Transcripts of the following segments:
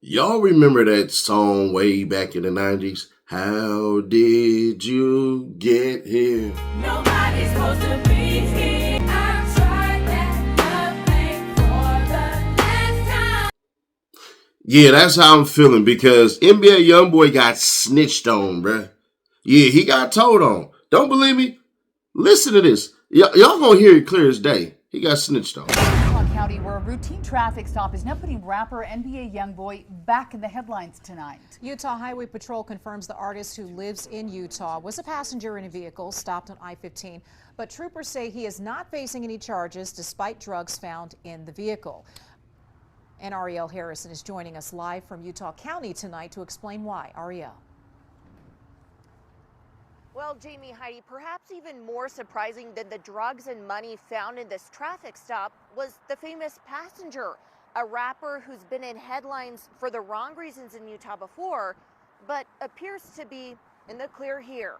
Y'all remember that song way back in the 90s? How did you get here? Nobody's supposed to be here. I tried that thing for the last time. Yeah, that's how I'm feeling because NBA YoungBoy got snitched on, bruh. Yeah, he got told on. Don't believe me? Listen to this. Y'all gonna hear it clear as day. He got snitched on. Utah County, where a routine traffic stop is now putting rapper NBA YoungBoy back in the headlines tonight. Utah Highway Patrol confirms the artist, who lives in Utah, was a passenger in a vehicle stopped on I-15, but troopers say he is not facing any charges despite drugs found in the vehicle. And Ariel Harrison is joining us live from Utah County tonight to explain why. Ariel. Well, Jamie, Heidi, perhaps even more surprising than the drugs and money found in this traffic stop was the famous passenger, a rapper who's been in headlines for the wrong reasons in Utah before, but appears to be in the clear here.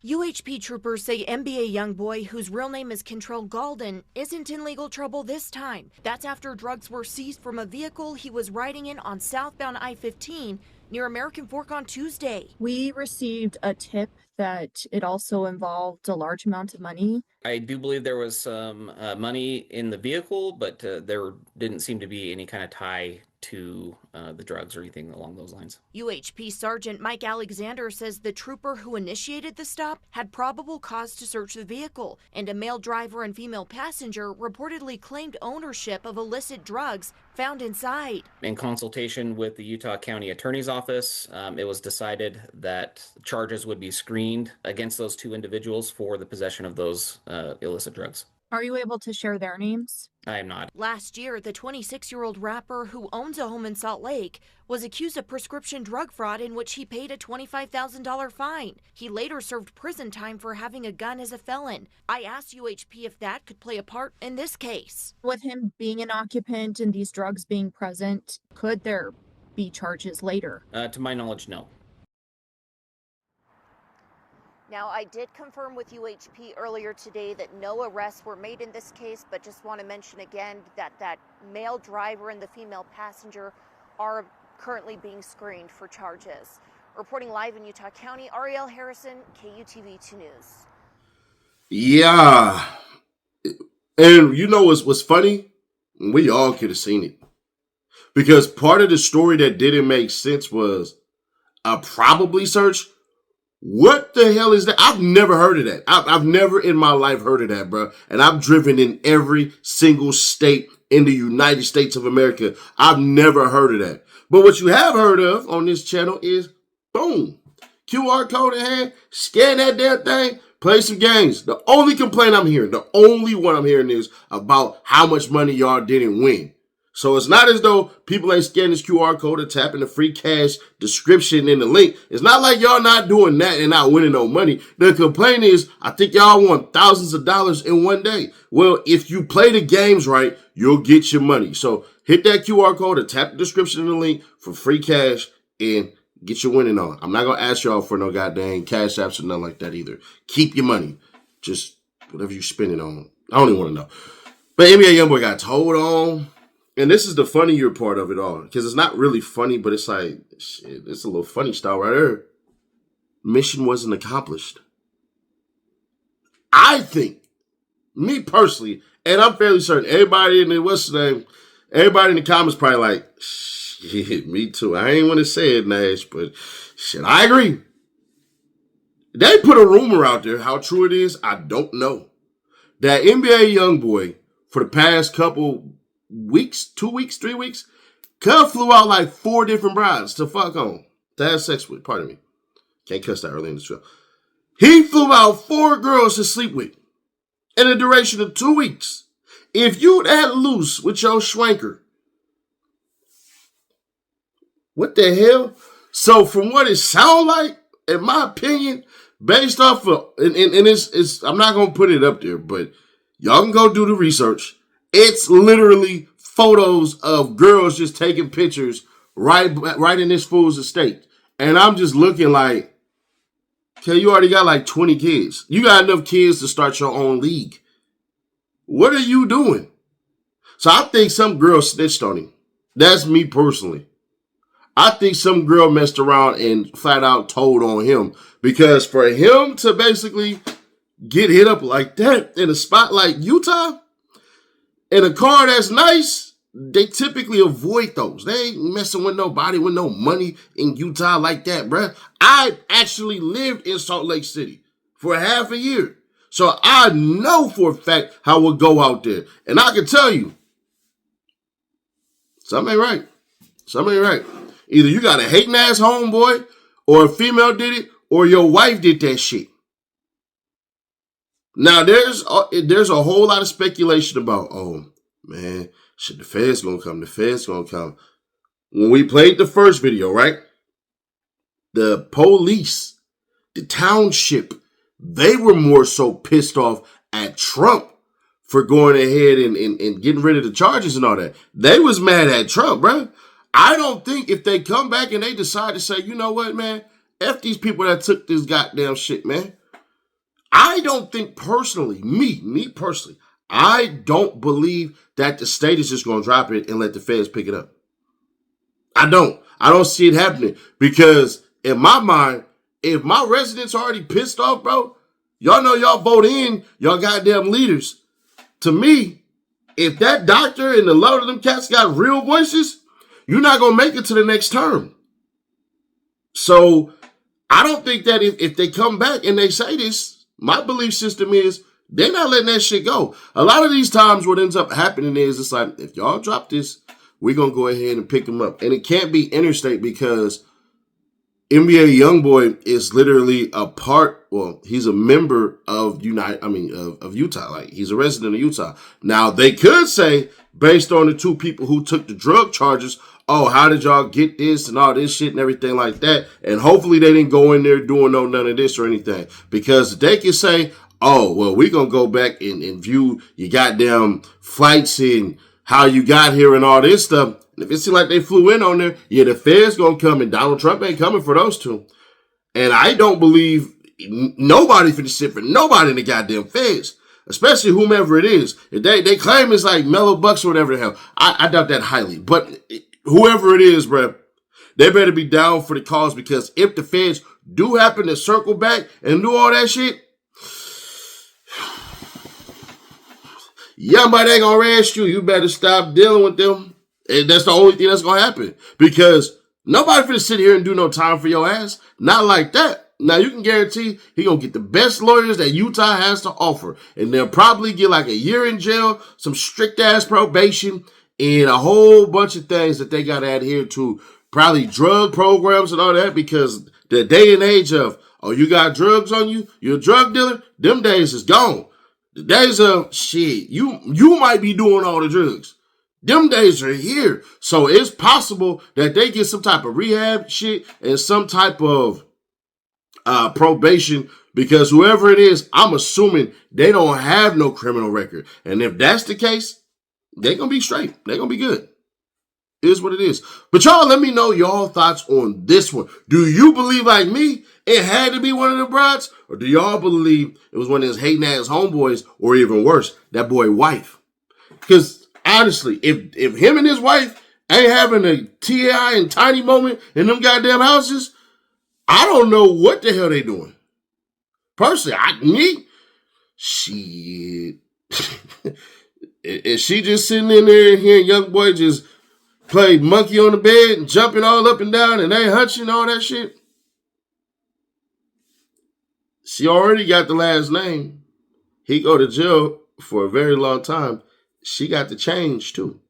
UHP troopers say NBA YoungBoy, whose real name is Control Galden, isn't in legal trouble this time. That's after drugs were seized from a vehicle he was riding in on southbound I-15 near American Fork on Tuesday. We received a tip that it also involved a large amount of money. I do believe there was some money in the vehicle, but there didn't seem to be any kind of tie to the drugs or anything along those lines. UHP Sergeant Mike Alexander says the trooper who initiated the stop had probable cause to search the vehicle, and a male driver and female passenger reportedly claimed ownership of illicit drugs found inside. In consultation with the Utah County Attorney's Office, it was decided that charges would be screened against those two individuals for the possession of those illicit drugs. Are you able to share their names? I am not. Last year, the 26-year-old rapper who owns a home in Salt Lake was accused of prescription drug fraud in which he paid a $25,000 fine. He later served prison time for having a gun as a felon. I asked UHP if that could play a part in this case. With him being an occupant and these drugs being present, could there be charges later? To my knowledge, no. Now, I did confirm with UHP earlier today that no arrests were made in this case, but just want to mention again that that male driver and the female passenger are currently being screened for charges. Reporting live in Utah County, Ariel Harrison, KUTV 2 News. Yeah. And you know what's funny? We all could have seen it. Because part of the story that didn't make sense was a probably search. What the hell is that? I've never heard of that. I've never in my life heard of that, bro. And I've driven in every single state in the United States of America. I've never heard of that. But what you have heard of on this channel is, boom, QR code in hand, scan that damn thing, play some games. The only complaint I'm hearing, the only one I'm hearing is about how much money y'all didn't win. So it's not as though people ain't scanning this QR code or tapping the free cash description in the link. It's not like y'all not doing that and not winning no money. The complaint is, I think y'all won thousands of dollars in one day. Well, if you play the games right, you'll get your money. So hit that QR code or tap the description in the link for free cash and get your winning on. I'm not going to ask y'all for no goddamn cash apps or nothing like that either. Keep your money. Just whatever you spend it on. I don't even want to know. But NBA YoungBoy got told on. And this is the funnier part of it all, because it's not really funny, but it's like, shit, it's a little funny style right there. Mission wasn't accomplished. I think, me personally, and I'm fairly certain, everybody in the, what's the name, everybody in the comments probably like, shit, me too. I ain't want to say it, Nash, but shit, I agree. They put a rumor out there. How true it is, I don't know. That NBA YoungBoy, for the past couple weeks, 2 weeks, 3 weeks, Cub flew out like 4 different brides to fuck on, to have sex with. Pardon me. Can't cuss that early in the show. He flew out 4 girls to sleep with in a duration of 2 weeks. If you that loose with your schwanker, what the hell? So from what it sounds like, in my opinion, based off of, and it's I'm not going to put it up there, but y'all can go do the research. It's literally photos of girls just taking pictures right in this fool's estate. And I'm just looking like, okay, you already got like 20 kids. You got enough kids to start your own league. What are you doing? So I think some girl snitched on him. That's me personally. I think some girl messed around and flat out told on him, because for him to basically get hit up like that in a spot like Utah in a car that's nice, they typically avoid those. They ain't messing with nobody with no money in Utah like that, bruh. I actually lived in Salt Lake City for half a year. So I know for a fact how it would go out there. And I can tell you, something ain't right. Something ain't right. Either you got a hating ass homeboy, or a female did it, or your wife did that shit. Now there's a whole lot of speculation about, oh man, shit, the feds gonna come, the feds gonna come. When we played the first video, right? The police, the township, they were more so pissed off at Trump for going ahead and getting rid of the charges and all that. They was mad at Trump, bro. I don't think if they come back and they decide to say, you know what, man, F these people that took this goddamn shit, man. I don't think personally, me personally, I don't believe that the state is just going to drop it and let the feds pick it up. I don't see it happening, because in my mind, if my residents are already pissed off, bro, y'all know y'all vote in y'all goddamn leaders. To me, if that doctor and a lot of them cats got real voices, you're not going to make it to the next term. So I don't think that if they come back and they say this, my belief system is they're not letting that shit go. A lot of these times what ends up happening is it's like, if y'all drop this, we're going to go ahead and pick them up. And it can't be interstate, because NBA YoungBoy is literally a part, well, he's a member of of Utah. Like, he's a resident of Utah. Now, they could say, based on the two people who took the drug charges, oh, how did y'all get this and all this shit and everything like that? And hopefully they didn't go in there doing none of this or anything. Because they can say, oh, well, we're going to go back and view your goddamn flights and how you got here and all this stuff. And if it seems like they flew in on there, yeah, the feds going to come, and Donald Trump ain't coming for those two. And I don't believe nobody finna sit for nobody in the goddamn feds, especially whomever it is. If they claim it's like mellow bucks or whatever the hell, I doubt that highly. But whoever it is, bro, they better be down for the cause, because if the feds do happen to circle back and do all that shit, somebody ain't gonna arrest you. You better stop dealing with them. And that's the only thing that's gonna happen, because nobody finna sit here and do no time for your ass. Not like that. Now, you can guarantee he gonna get the best lawyers that Utah has to offer, and they'll probably get like a year in jail, some strict ass probation, and a whole bunch of things that they gotta adhere to, probably drug programs and all that, because the day and age of, oh, you got drugs on you, you're a drug dealer, them days is gone. The days of, shit, you might be doing all the drugs. Them days are here. So it's possible that they get some type of rehab shit and some type of probation, because whoever it is, I'm assuming they don't have no criminal record. And if that's the case, they're going to be straight. They're going to be good. It is what it is. But y'all, let me know y'all thoughts on this one. Do you believe, like me, it had to be one of the broads? Or do y'all believe it was one of his hating ass homeboys, or even worse, that boy wife? Because honestly, if him and his wife ain't having a T.I. and Tiny moment in them goddamn houses, I don't know what the hell they doing. Personally, shit. Is she just sitting in there and hearing YoungBoy just play monkey on the bed and jumping all up and down and they hunching all that shit? She already got the last name. He go to jail for a very long time. She got the change too.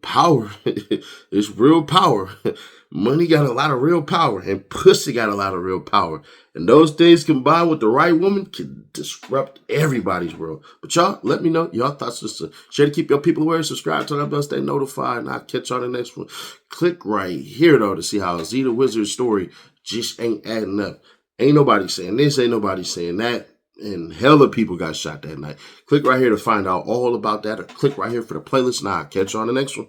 Power. It's real power. Money got a lot of real power, and pussy got a lot of real power. And those things combined with the right woman can disrupt everybody's world. But y'all, let me know y'all thoughts. Just share to keep your people aware. Subscribe, turn that bell, stay notified, and I'll catch y'all on the next one. Click right here, though, to see how Z the Wizard's story just ain't adding up. Ain't nobody saying this, ain't nobody saying that. And hella people got shot that night. Click right here to find out all about that, or click right here for the playlist. Now, I'll catch you on the next one.